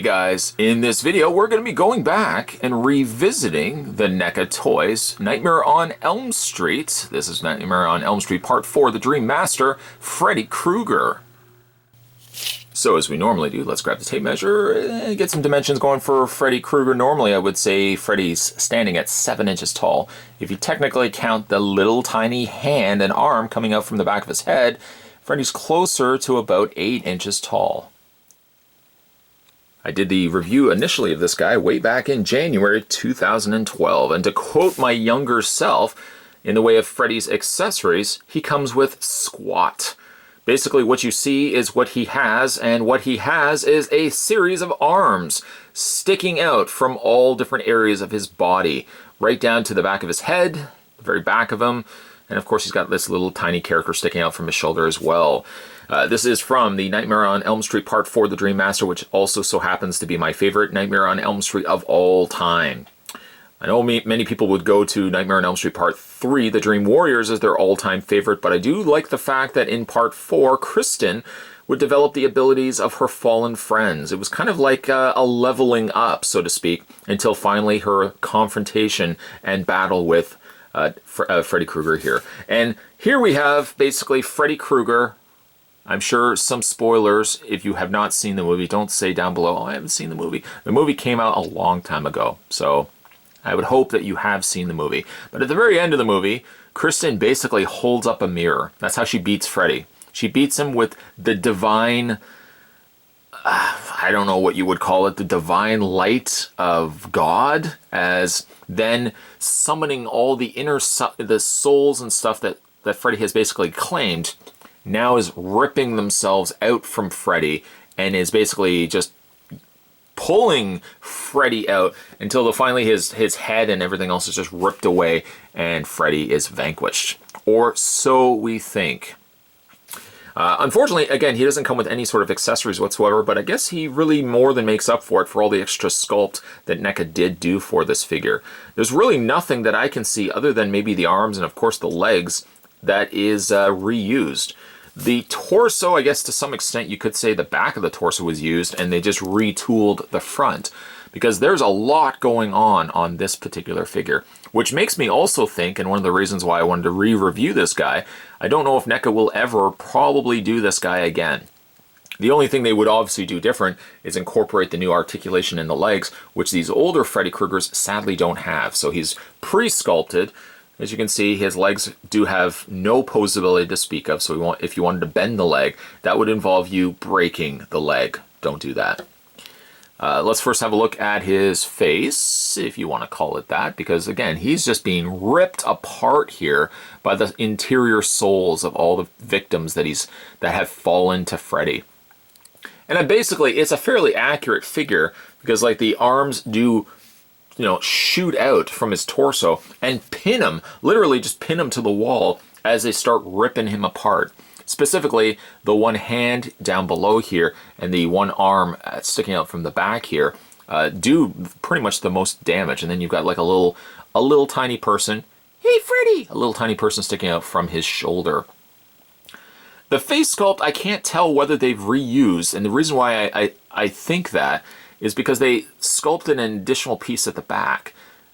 guys, in this video we're going to be going back and revisiting the NECA toys Nightmare on Elm Street. This is Nightmare on Elm Street Part 4, The Dream Master, Freddy Krueger. So as we normally do, let's grab the tape measure and get some dimensions going for Freddy Krueger. Normally I would say Freddy's standing at 7 inches tall. If you technically count the little tiny hand and arm coming out from the back of his head, Freddy's closer to about 8 inches tall. I did the review initially of this guy way back in January 2012, and to quote my younger self, in the way of Freddy's accessories, he comes with squat. Basically what you see is what he has, and what he has is a series of arms sticking out from all different areas of his body, right down to the back of his head, the very back of him, and of course he's got this little tiny character sticking out from his shoulder as well. This is from the Nightmare on Elm Street Part 4, The Dream Master, which also so happens to be my favorite Nightmare on Elm Street of all time. I know many people would go to Nightmare on Elm Street Part 3, The Dream Warriors, as their all-time favorite, but I do like the fact that in Part 4, Kristen would develop the abilities of her fallen friends. It was kind of like a leveling up, so to speak, until finally her confrontation and battle with Freddy Krueger here. And here we have basically Freddy Krueger. I'm sure some spoilers, if you have not seen the movie, don't say down below, oh, I haven't seen the movie. The movie came out a long time ago, so I would hope that you have seen the movie. But at the very end of the movie, Kristen basically holds up a mirror. That's how she beats Freddy. She beats him with the divine, I don't know what you would call it, the divine light of God, as then summoning all the the souls and stuff that Freddy has basically claimed, now is ripping themselves out from Freddy and is basically just pulling Freddy out until finally his head and everything else is just ripped away and Freddy is vanquished. Or so we think. Unfortunately, again, he doesn't come with any sort of accessories whatsoever, but I guess he really more than makes up for it for all the extra sculpt that NECA did do for this figure. There's really nothing that I can see other than maybe the arms and of course the legs that is reused. The torso, I guess to some extent you could say the back of the torso was used and they just retooled the front, because there's a lot going on this particular figure, which makes me also think, and one of the reasons why I wanted to re-review this guy, I don't know if NECA will ever probably do this guy again. The only thing they would obviously do different is incorporate the new articulation in the legs, which these older Freddy Kruegers sadly don't have. So he's pre-sculpted. As you can see, his legs do have no posability to speak of, so if you wanted to bend the leg, that would involve you breaking the leg. Don't do that. Let's first have a look at his face, if you want to call it that, because again, he's just being ripped apart here by the interior souls of all the victims that have fallen to Freddy. And basically, it's a fairly accurate figure, because like the arms do, you know, shoot out from his torso and pin him, literally just pin him to the wall as they start ripping him apart. Specifically, the one hand down below here and the one arm sticking out from the back here do pretty much the most damage. And then you've got like a little tiny person, hey Freddy, a little tiny person sticking out from his shoulder. The face sculpt, I can't tell whether they've reused, and the reason why I think that is because they sculpted an additional piece at the back,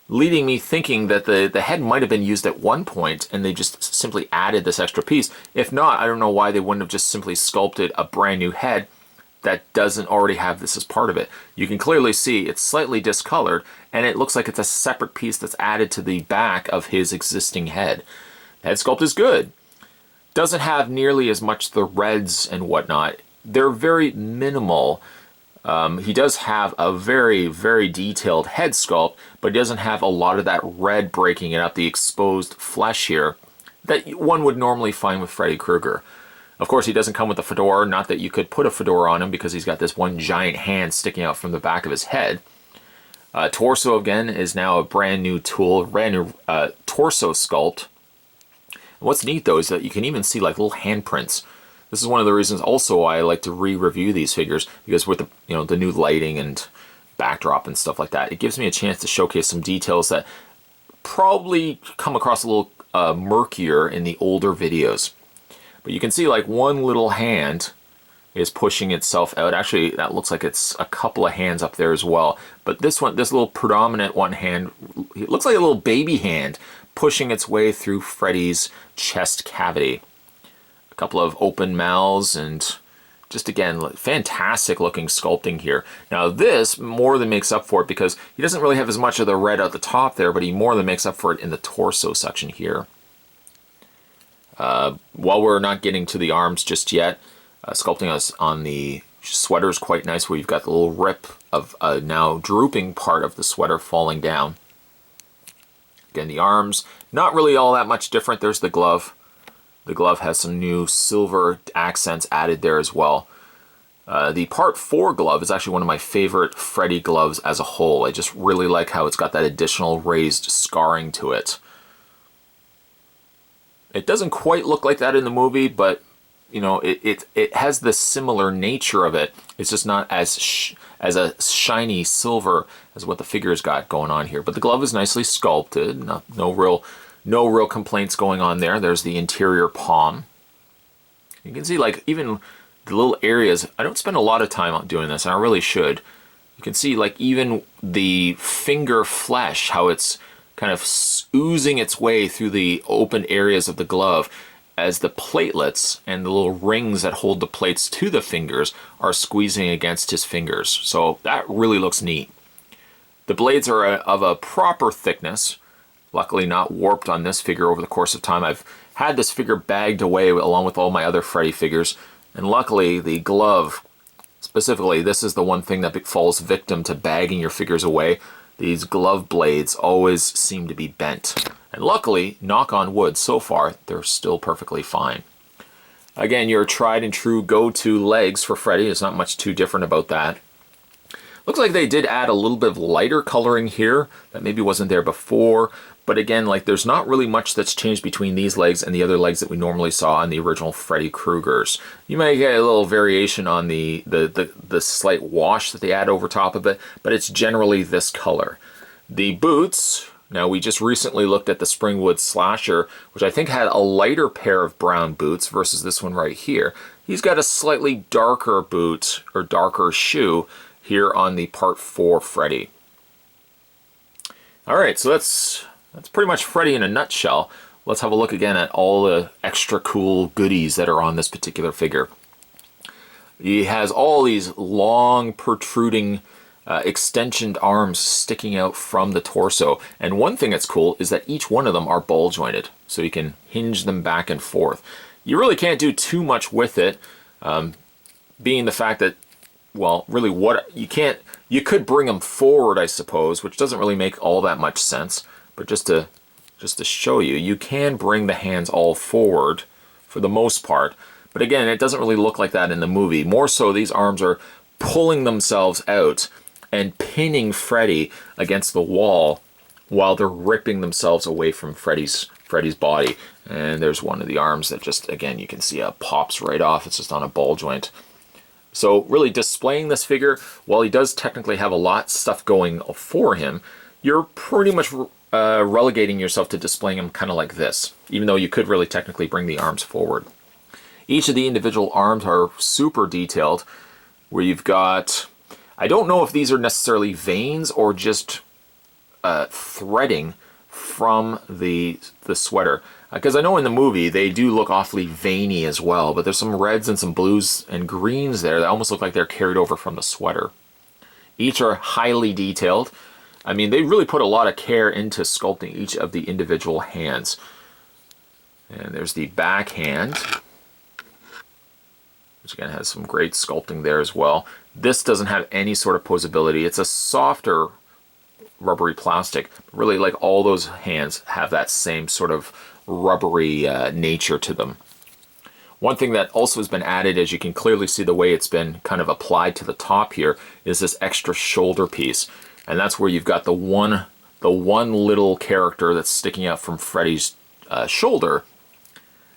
leading me thinking that the head might have been used at one point and they just simply added this extra piece. If not, I don't know why they wouldn't have just simply sculpted a brand new head that doesn't already have this as part of it. You can clearly see it's slightly discolored and it looks like it's a separate piece that's added to the back of his existing head. The head sculpt is good. Doesn't have nearly as much the reds and whatnot. They're very minimal. He does have a very, very detailed head sculpt, but he doesn't have a lot of that red breaking it up, the exposed flesh here, that one would normally find with Freddy Krueger. Of course, he doesn't come with a fedora, not that you could put a fedora on him because he's got this one giant hand sticking out from the back of his head. Torso, again, is now a brand new tool, brand new torso sculpt. And what's neat, though, is that you can even see like little handprints. This is one of the reasons also why I like to re-review these figures, because with the new lighting and backdrop and stuff like that, it gives me a chance to showcase some details that probably come across a little murkier in the older videos. But you can see like one little hand is pushing itself out. Actually, that looks like it's a couple of hands up there as well. But this one, this little predominant one hand, it looks like a little baby hand pushing its way through Freddy's chest cavity. A couple of open mouths and just, again, fantastic looking sculpting here. Now this more than makes up for it because he doesn't really have as much of the red at the top there, but he more than makes up for it in the torso section here. While we're not getting to the arms just yet, sculpting us on the sweater is quite nice, where you've got the little rip of a now drooping part of the sweater falling down. Again, the arms, not really all that much different. There's the glove. The glove has some new silver accents added there as well. The Part 4 glove is actually one of my favorite Freddy gloves as a whole. I just really like how it's got that additional raised scarring to it. It doesn't quite look like that in the movie, but you know, it has the similar nature of it. It's just not as a shiny silver as what the figure's got going on here. But the glove is nicely sculpted. No real complaints going on there. There's the interior palm. You can see, like, even the little areas. I don't spend a lot of time on doing this, and I really should. You can see, like, even the finger flesh, how it's kind of oozing its way through the open areas of the glove as the platelets and the little rings that hold the plates to the fingers are squeezing against his fingers. So that really looks neat. The blades are of a proper thickness, luckily not warped on this figure over the course of time. I've had this figure bagged away along with all my other Freddy figures, and luckily the glove, specifically, this is the one thing that falls victim to bagging your figures away. These glove blades always seem to be bent. And luckily, knock on wood, so far, they're still perfectly fine. Again, your tried and true go-to legs for Freddy. There's not much too different about that. Looks like they did add a little bit of lighter coloring here that maybe wasn't there before. But again, like, there's not really much that's changed between these legs and the other legs that we normally saw in the original Freddy Kruegers. You might get a little variation on the slight wash that they add over top of it, but it's generally this color. The boots, now we just recently looked at the Springwood Slasher, which I think had a lighter pair of brown boots versus this one right here. He's got a slightly darker boot, or darker shoe, here on the Part 4 Freddy. Alright, so that's pretty much Freddy in a nutshell. Let's have a look again at all the extra cool goodies that are on this particular figure. He has all these long, protruding, extensioned arms sticking out from the torso. And one thing that's cool is that each one of them are ball jointed, so you can hinge them back and forth. You really can't do too much with it, being the fact that, well, really you could bring them forward, I suppose, which doesn't really make all that much sense. But just to show you, you can bring the hands all forward for the most part. But again, it doesn't really look like that in the movie. More so, these arms are pulling themselves out and pinning Freddy against the wall while they're ripping themselves away from Freddy's body. And there's one of the arms that just, again, you can see pops right off. It's just on a ball joint. So really displaying this figure, while he does technically have a lot of stuff going for him, you're pretty much relegating yourself to displaying him kind of like this, even though you could really technically bring the arms forward. Each of the individual arms are super detailed, where you've got, I don't know if these are necessarily veins or just threading from the sweater. Because I know in the movie they do look awfully veiny as well, but there's some reds and some blues and greens there that almost look like they're carried over from the sweater. Each are highly detailed. I mean, they really put a lot of care into sculpting each of the individual hands. And there's the back hand, which again has some great sculpting there as well. This doesn't have any sort of posability. It's a softer rubbery plastic. Really, like, all those hands have that same sort of rubbery nature to them. One thing that also has been added, as you can clearly see the way it's been kind of applied to the top here, is this extra shoulder piece. And that's where you've got the one little character that's sticking out from Freddy's shoulder.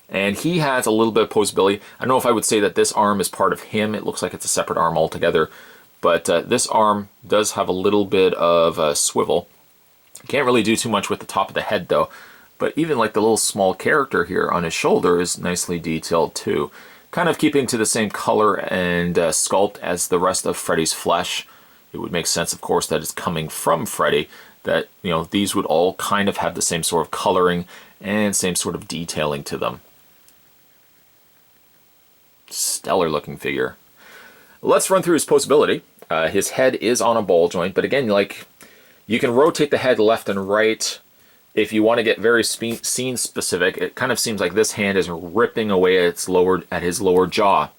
And he has a little bit of posability. I don't know if I would say that this arm is part of him. It looks like it's a separate arm altogether. But this arm does have a little bit of swivel. You can't really do too much with the top of the head, though. But even like the little small character here on his shoulder is nicely detailed, too. kind of keeping to the same color and sculpt as the rest of Freddy's flesh. It would make sense, of course, that it's coming from Freddy, that, you know, these would all kind of have the same sort of coloring and same sort of detailing to them. Stellar looking figure. Let's run through his posability. His head is on a ball joint, but again, like, you can rotate the head left and right. If you want to get very scene specific, it kind of seems like this hand is ripping away at his lower jaw,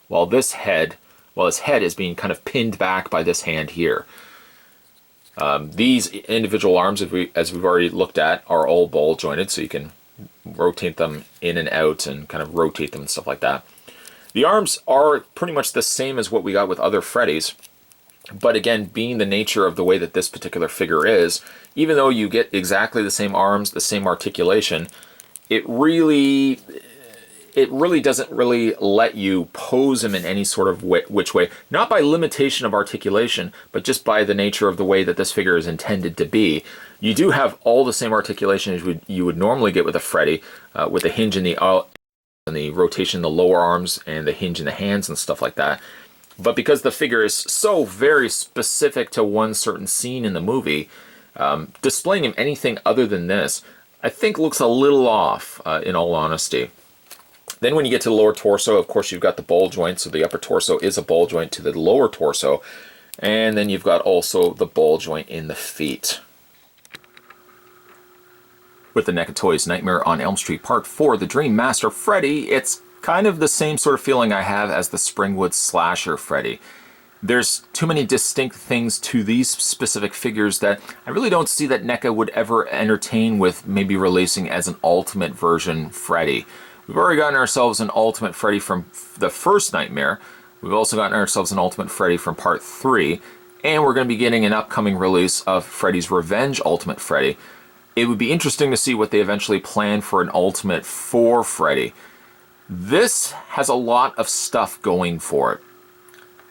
while his head is being kind of pinned back by this hand here. These individual arms, as we've already looked at, are all ball jointed, so you can rotate them in and out and kind of rotate them and stuff like that. The arms are pretty much the same as what we got with other Freddys, but again, being the nature of the way that this particular figure is, even though you get exactly the same arms, the same articulation, it really doesn't really let you pose him in any sort of which way. Not by limitation of articulation, but just by the nature of the way that this figure is intended to be. You do have all the same articulation as you would normally get with a Freddy, with the hinge in the rotation in the lower arms and the hinge in the hands and stuff like that. But because the figure is so very specific to one certain scene in the movie, displaying him anything other than this, I think looks a little off, in all honesty. Then when you get to the lower torso, of course, you've got the ball joint, so the upper torso is a ball joint to the lower torso. And then you've got also the ball joint in the feet. With the NECA Toys Nightmare on Elm Street Part 4, The Dream Master Freddy, it's kind of the same sort of feeling I have as the Springwood Slasher Freddy. There's too many distinct things to these specific figures that I really don't see that NECA would ever entertain with maybe releasing as an Ultimate version Freddy. We've already gotten ourselves an Ultimate Freddy from the first Nightmare. We've also gotten ourselves an Ultimate Freddy from Part 3. And we're going to be getting an upcoming release of Freddy's Revenge Ultimate Freddy. It would be interesting to see what they eventually plan for an Ultimate for Freddy. This has a lot of stuff going for it.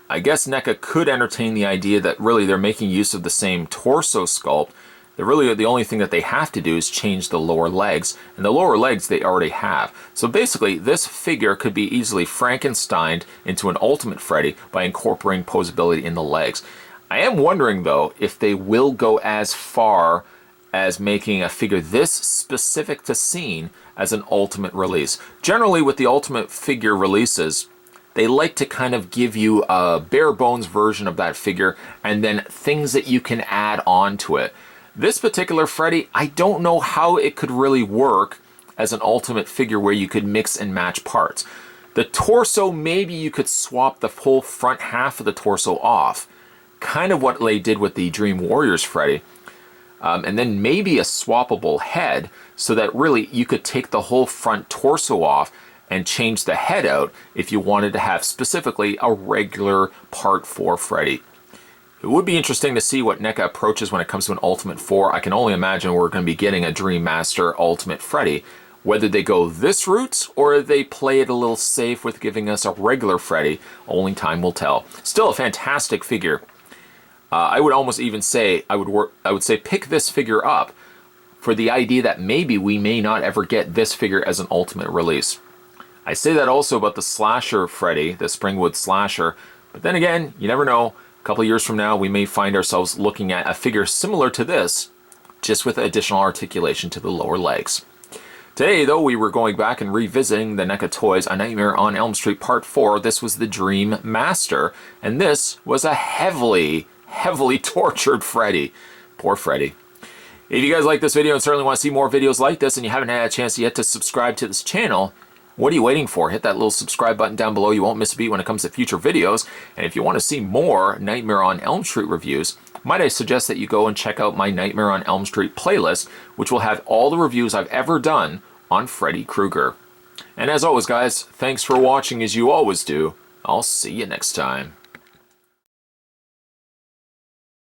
I guess NECA could entertain the idea that really they're making use of the same torso sculpt. The only thing that they have to do is change the lower legs, and the lower legs they already have. So basically, this figure could be easily Frankensteined into an Ultimate Freddy by incorporating posability in the legs. I am wondering, though, if they will go as far as making a figure this specific to scene as an Ultimate release. Generally, with the Ultimate figure releases, they like to kind of give you a bare bones version of that figure and then things that you can add on to it. This particular Freddy, I don't know how it could really work as an Ultimate figure where you could mix and match parts. The torso, maybe you could swap the whole front half of the torso off. Kind of what they did with the Dream Warriors Freddy. And then maybe a swappable head so that really you could take the whole front torso off and change the head out if you wanted to have specifically a regular Part 4 Freddy. It would be interesting to see what NECA approaches when it comes to an Ultimate 4. I can only imagine we're going to be getting a Dream Master Ultimate Freddy. Whether they go this route or they play it a little safe with giving us a regular Freddy, only time will tell. Still a fantastic figure. I would almost even say, I would say pick this figure up for the idea that maybe we may not ever get this figure as an Ultimate release. I say that also about the Slasher Freddy, the Springwood Slasher, but then again, you never know. A couple of years from now, we may find ourselves looking at a figure similar to this, just with additional articulation to the lower legs. Today, though, we were going back and revisiting the NECA Toys A Nightmare on Elm Street Part 4. This was the Dream Master, and this was a heavily tortured Freddy. Poor Freddy. If you guys like this video and certainly want to see more videos like this and you haven't had a chance yet to subscribe to this channel, what are you waiting for? Hit that little subscribe button down below. You won't miss a beat when it comes to future videos. And if you want to see more Nightmare on Elm Street reviews, might I suggest that you go and check out my Nightmare on Elm Street playlist, which will have all the reviews I've ever done on Freddy Krueger. And as always, guys, thanks for watching as you always do. I'll see you next time.